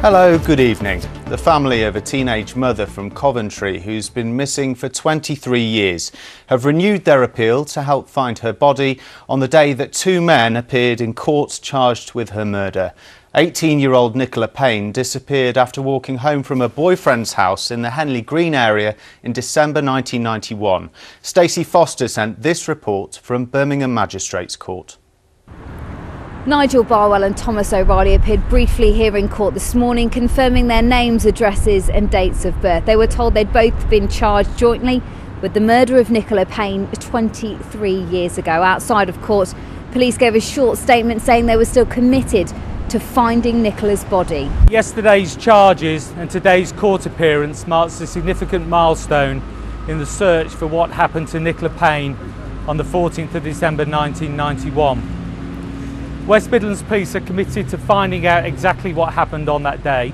Hello, good evening. The family of a teenage mother from Coventry who's been missing for 23 years have renewed their appeal to help find her body on the day that two men appeared in court charged with her murder. 18-year-old Nicola Payne disappeared after walking home from her boyfriend's house in the Henley Green area in December 1991. Stacey Foster sent this report from Birmingham Magistrates Court. Nigel Barwell and Thomas O'Reilly appeared briefly here in court this morning, confirming their names, addresses and dates of birth. They were told they'd both been charged jointly with the murder of Nicola Payne 23 years ago. Outside of court, police gave a short statement saying they were still committed to finding Nicola's body. Yesterday's charges and today's court appearance marks a significant milestone in the search for what happened to Nicola Payne on the 14th of December 1991. West Midlands Police are committed to finding out exactly what happened on that day,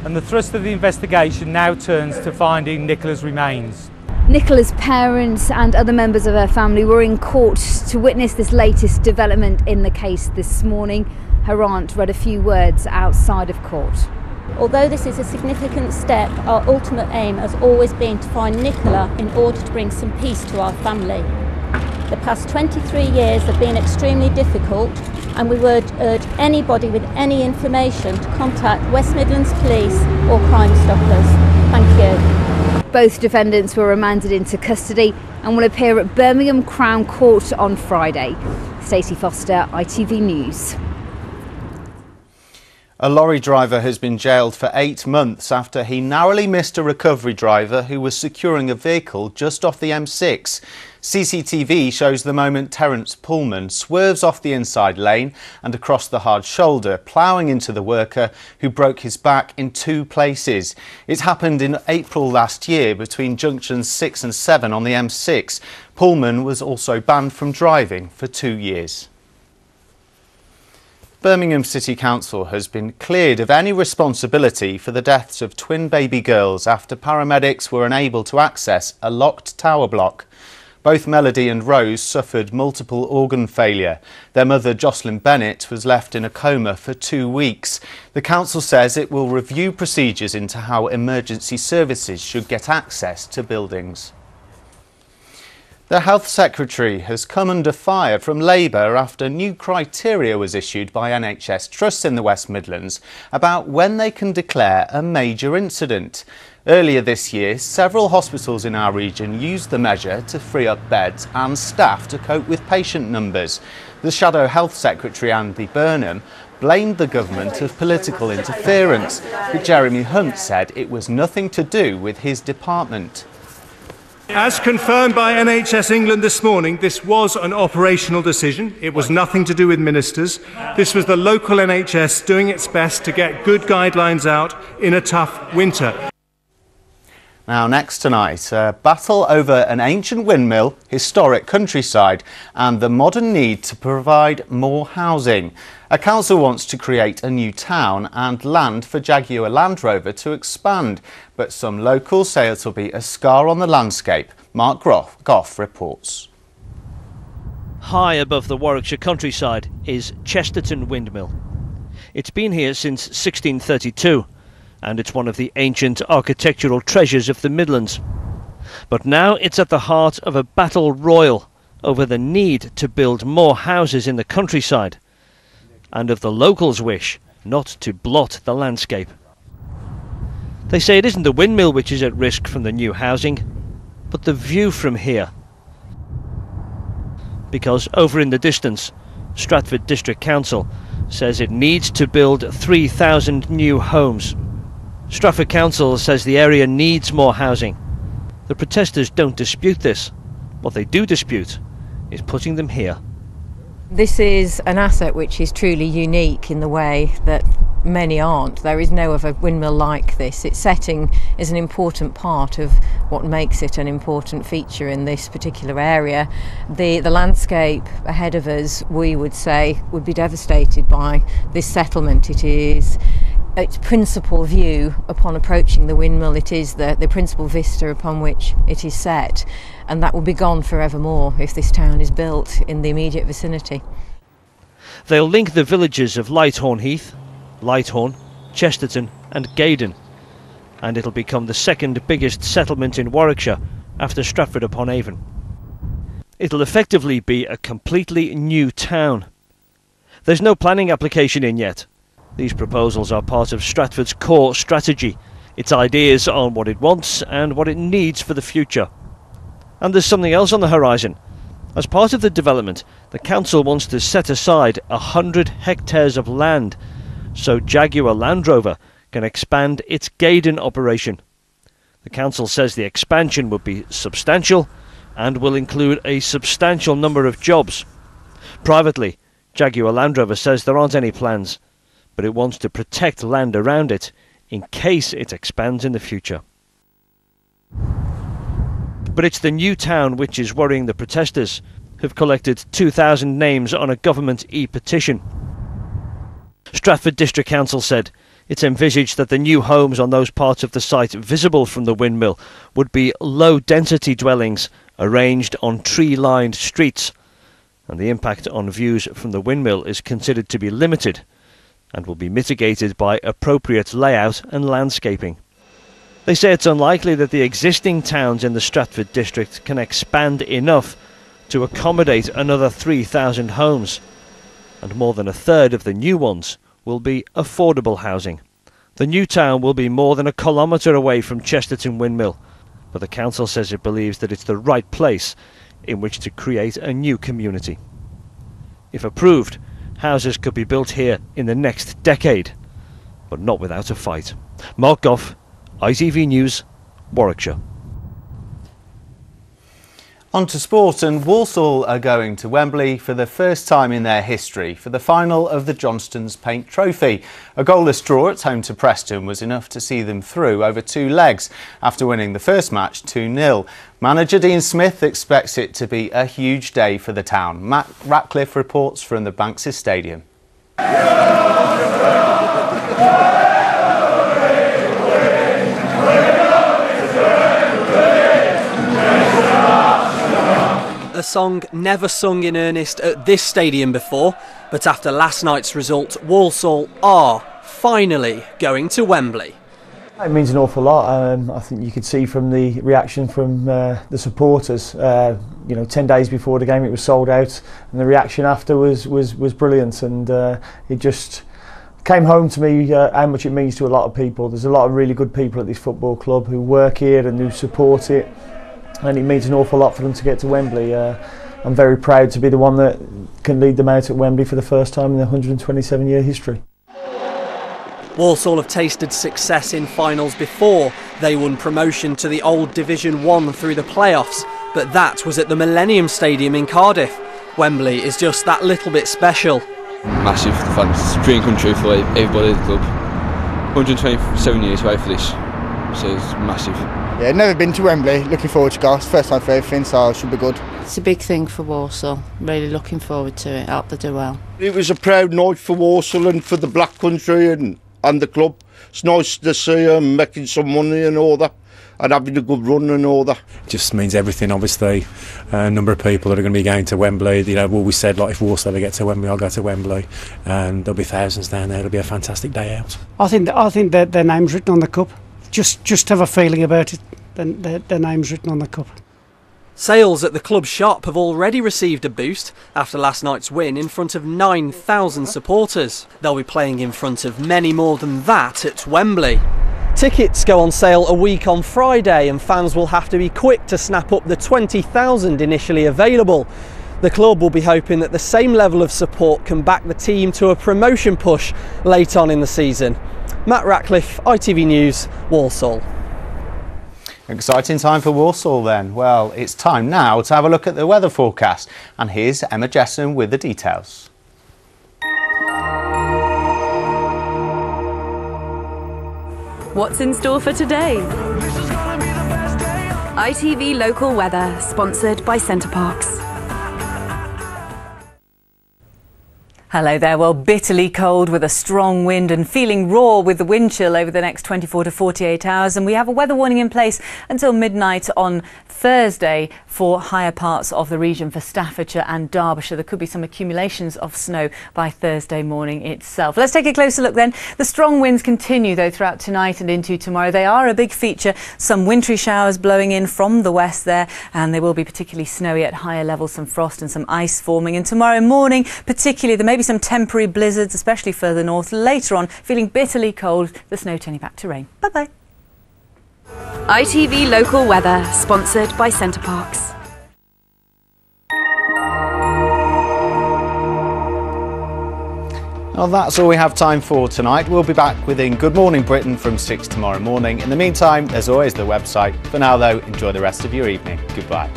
and the thrust of the investigation now turns to finding Nicola's remains. Nicola's parents and other members of her family were in court to witness this latest development in the case this morning. Her aunt read a few words outside of court. Although this is a significant step, our ultimate aim has always been to find Nicola in order to bring some peace to our family. The past 23 years have been extremely difficult, and we would urge anybody with any information to contact West Midlands Police or Crime Stoppers. Thank you. Both defendants were remanded into custody and will appear at Birmingham Crown Court on Friday. Stacey Foster, ITV News. A lorry driver has been jailed for 8 months after he narrowly missed a recovery driver who was securing a vehicle just off the M6. CCTV shows the moment Terence Pullman swerves off the inside lane and across the hard shoulder, ploughing into the worker who broke his back in 2 places. It happened in April last year between junctions 6 and 7 on the M6. Pullman was also banned from driving for 2 years. Birmingham City Council has been cleared of any responsibility for the deaths of twin baby girls after paramedics were unable to access a locked tower block. Both Melody and Rose suffered multiple organ failure. Their mother, Jocelyn Bennett, was left in a coma for 2 weeks. The council says it will review procedures into how emergency services should get access to buildings. The Health Secretary has come under fire from Labour after new criteria was issued by NHS trusts in the West Midlands about when they can declare a major incident. Earlier this year, several hospitals in our region used the measure to free up beds and staff to cope with patient numbers. The Shadow Health Secretary, Andy Burnham, blamed the government of political interference, but Jeremy Hunt said it was nothing to do with his department. As confirmed by NHS England this morning, this was an operational decision. It was nothing to do with ministers. This was the local NHS doing its best to get good guidelines out in a tough winter. Now, next tonight, a battle over an ancient windmill, historic countryside and the modern need to provide more housing. A council wants to create a new town and land for Jaguar Land Rover to expand, but some locals say it'll be a scar on the landscape. Mark Goff reports. High above the Warwickshire countryside is Chesterton Windmill. It's been here since 1632. And it's one of the ancient architectural treasures of the Midlands. But now it's at the heart of a battle royal over the need to build more houses in the countryside and of the locals' wish not to blot the landscape. They say it isn't the windmill which is at risk from the new housing, but the view from here. Because over in the distance, Stratford District Council says it needs to build 3,000 new homes. Stratford Council says the area needs more housing. The protesters don't dispute this. What they do dispute is putting them here. This is an asset which is truly unique in the way that many aren't. There is no other windmill like this. Its setting is an important part of what makes it an important feature in this particular area. The landscape ahead of us, we would say, would be devastated by this settlement. It is its principal view upon approaching the windmill. It is the principal vista upon which it is set, and that will be gone forevermore if this town is built in the immediate vicinity. They'll link the villages of Lighthorn Heath, Lighthorn Chesterton and Gaydon, and it'll become the second biggest settlement in Warwickshire after Stratford-upon-Avon. It'll effectively be a completely new town. There's no planning application in yet. These proposals are part of Stratford's core strategy, its ideas on what it wants and what it needs for the future. And there's something else on the horizon. As part of the development, the council wants to set aside 100 hectares of land so Jaguar Land Rover can expand its Gaydon operation. The council says the expansion would be substantial and will include a substantial number of jobs. Privately, Jaguar Land Rover says there aren't any plans, but it wants to protect land around it in case it expands in the future. But it's the new town which is worrying the protesters, who've collected 2,000 names on a government e-petition. Stratford District Council said it's envisaged that the new homes on those parts of the site visible from the windmill would be low-density dwellings arranged on tree-lined streets, and the impact on views from the windmill is considered to be limited and will be mitigated by appropriate layout and landscaping. They say it's unlikely that the existing towns in the Stratford district can expand enough to accommodate another 3,000 homes, and more than a third of the new ones will be affordable housing. The new town will be more than a kilometre away from Chesterton Windmill, but the council says it believes that it's the right place in which to create a new community. If approved, houses could be built here in the next decade, but not without a fight. Mark Goff, ITV News, Warwickshire. On to sport, and Walsall are going to Wembley for the first time in their history for the final of the Johnstone's Paint Trophy. A goalless draw at home to Preston was enough to see them through over 2 legs after winning the first match 2-0. Manager Dean Smith expects it to be a huge day for the town. Matt Ratcliffe reports from the Banks's Stadium. A song never sung in earnest at this stadium before, but after last night's result, Walsall are finally going to Wembley. It means an awful lot. I think you could see from the reaction from the supporters. 10 days before the game it was sold out, and the reaction after was brilliant, and it just came home to me how much it means to a lot of people. There's a lot of really good people at this football club who work here and who support it, and it means an awful lot for them to get to Wembley. I'm very proud to be the one that can lead them out at Wembley for the first time in their 127-year history. Walsall have tasted success in finals before. They won promotion to the old Division 1 through the playoffs, but that was at the Millennium Stadium in Cardiff. Wembley is just that little bit special. Massive for the fans, dream come true for everybody at the club. 127 years away for this, so it's massive. Yeah, never been to Wembley, looking forward to go. It's first time for everything, so it should be good. It's a big thing for Walsall, really looking forward to it. I hope they do well. It was a proud night for Walsall and for the Black Country and the club. It's nice to see them making some money and all that, and having a good run and all that. It just means everything, obviously. A number of people that are going to be going to Wembley. We said, like, if Walsall ever get to Wembley, I'll go to Wembley, and there'll be thousands down there. It'll be a fantastic day out. I think that their name's written on the cup. Just have a feeling about it. Their name's written on the cup. Sales at the club shop have already received a boost after last night's win in front of 9,000 supporters. They'll be playing in front of many more than that at Wembley. Tickets go on sale a week on Friday, and fans will have to be quick to snap up the 20,000 initially available. The club will be hoping that the same level of support can back the team to a promotion push late on in the season. Matt Ratcliffe, ITV News, Walsall. Exciting time for Walsall then. Well, it's time now to have a look at the weather forecast, and here's Emma Jesson with the details. What's in store for today? ITV Local Weather, sponsored by Centre Parks. Hello there. Well, bitterly cold with a strong wind and feeling raw with the wind chill over the next 24 to 48 hours. And we have a weather warning in place until midnight on Thursday for higher parts of the region, for Staffordshire and Derbyshire. There could be some accumulations of snow by Thursday morning itself. Let's take a closer look then. The strong winds continue though throughout tonight and into tomorrow. They are a big feature. Some wintry showers blowing in from the west there, and they will be particularly snowy at higher levels, some frost and some ice forming. And tomorrow morning, particularly, there may be some temporary blizzards, especially further north. Later on, feeling bitterly cold, the snow turning back to rain. Bye-bye. ITV Local Weather, sponsored by Centre Parks. Well, that's all we have time for tonight. We'll be back within Good Morning Britain from 6 tomorrow morning. In the meantime, there's always the website. For now, though, enjoy the rest of your evening. Goodbye.